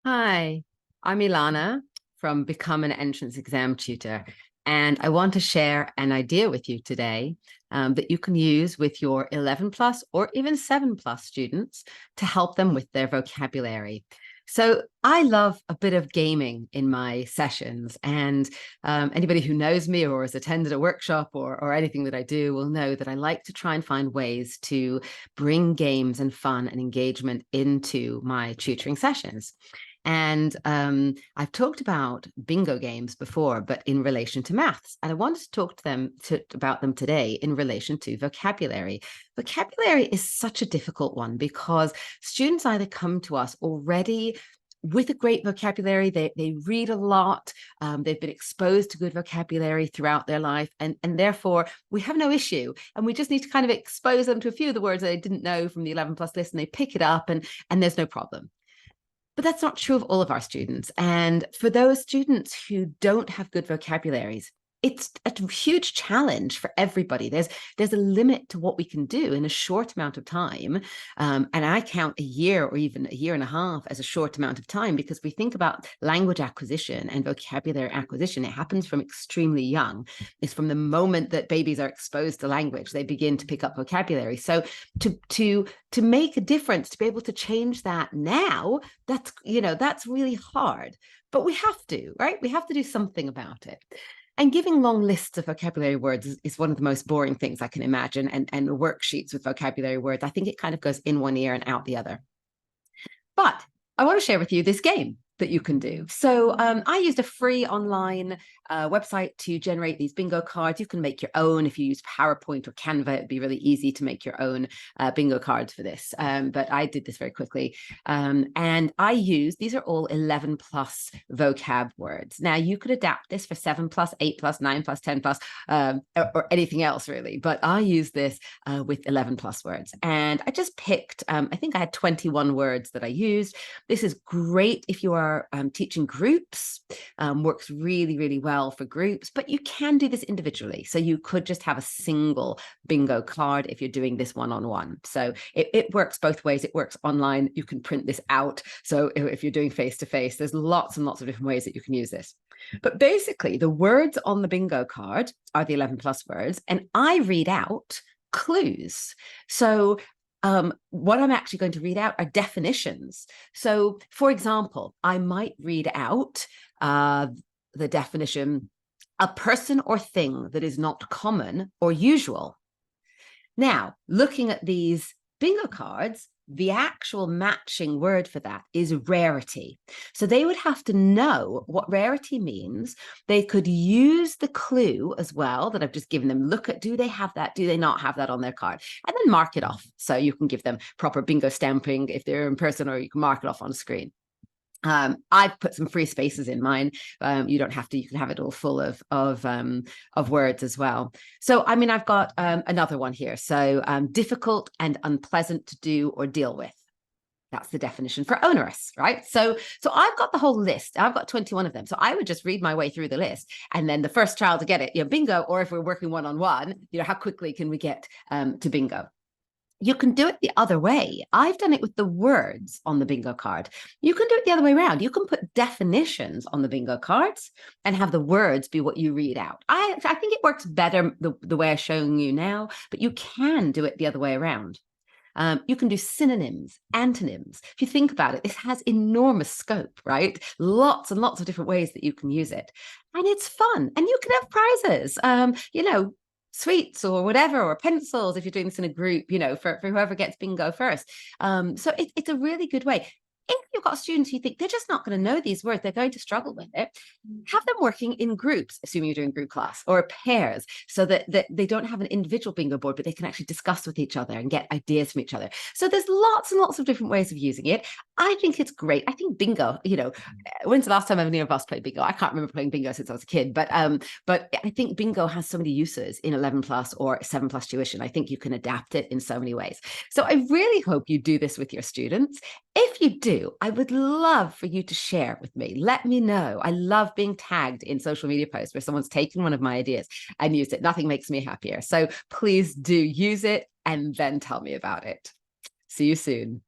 Hi, I'm Ilana from Become an Entrance Exam Tutor, and I want to share an idea with you today that you can use with your 11 plus or even 7 plus students to help them with their vocabulary. So I love a bit of gaming in my sessions, and anybody who knows me or has attended a workshop or anything that I do will know that I like to try and find ways to bring games and fun and engagement into my tutoring sessions. And I've talked about bingo games before, but in relation to maths. And I wanted to talk to them about them today in relation to vocabulary. Vocabulary is such a difficult one because students either come to us already with a great vocabulary, they read a lot, they've been exposed to good vocabulary throughout their life, and therefore we have no issue. And we just need to kind of expose them to a few of the words that they didn't know from the 11 plus list, and they pick it up and there's no problem. But that's not true of all of our students. And for those students who don't have good vocabularies, it's a huge challenge for everybody. There's a limit to what we can do in a short amount of time. And I count a year or even a year and a half as a short amount of time, because we think about language acquisition and vocabulary acquisition. It happens from extremely young. It's from the moment that babies are exposed to language, they begin to pick up vocabulary. So to make a difference, to be able to change that now, that's really hard. But we have to, right? We have to do something about it. And giving long lists of vocabulary words is one of the most boring things I can imagine. And worksheets with vocabulary words, I think it kind of goes in one ear and out the other. But I want to share with you this game that you can do. So I used a free online website to generate these bingo cards. You can make your own. If you use PowerPoint or Canva, it'd be really easy to make your own bingo cards for this. But I did this very quickly. And I use, these are all 11 plus vocab words. Now you could adapt this for 7 plus, 8 plus, 9 plus, 10 plus, or anything else really. But I use this with 11 plus words. And I just picked, I think I had 21 words that I used. This is great if you are teaching groups, works really, really well for groups, but you can do this individually. So you could just have a single bingo card if you're doing this one-on-one. So it works both ways. It works online. You can print this out. So if you're doing face-to-face, there's lots and lots of different ways that you can use this. But basically, the words on the bingo card are the 11 plus words, and I read out clues. So what I'm actually going to read out are definitions. So, for example, I might read out the definition, a person or thing that is not common or usual. Now, looking at these bingo cards, the actual matching word for that is rarity. So they would have to know what rarity means. They could use the clue as well that I've just given them. Look at, do they have that? Do they not have that on their card? And then mark it off. So you can give them proper bingo stamping if they're in person, or you can mark it off on a screen. I've put some free spaces in mine. You don't have to, you can have it all full of words as well. So, I mean, I've got another one here. So difficult and unpleasant to do or deal with. That's the definition for onerous, right? So I've got the whole list. I've got 21 of them. So I would just read my way through the list, and then the first child to get it, bingo. Or if we're working one-on-one, how quickly can we get to bingo? You can do it the other way. I've done it with the words on the bingo card. You can do it the other way around. You can put definitions on the bingo cards and have the words be what you read out. I think it works better the way I'm showing you now, but you can do it the other way around. You can do synonyms, antonyms. If you think about it, this has enormous scope, right? Lots and lots of different ways that you can use it. And it's fun. And you can have prizes. Sweets or whatever, or pencils if you're doing this in a group, for whoever gets bingo first. So it's a really good way. If you've got students who think they're just not going to know these words, they're going to struggle with it, have them working in groups, assuming you're doing group class, or pairs, so that they don't have an individual bingo board, but they can actually discuss with each other and get ideas from each other. So there's lots and lots of different ways of using it. I think it's great. I think bingo, when's the last time any of us played bingo? I can't remember playing bingo since I was a kid, but I think bingo has so many uses in 11 plus or 7 plus tuition. I think you can adapt it in so many ways. So I really hope you do this with your students. If you do, I would love for you to share with me. Let me know. I love being tagged in social media posts where someone's taken one of my ideas and used it. Nothing makes me happier. So please do use it and then tell me about it. See you soon.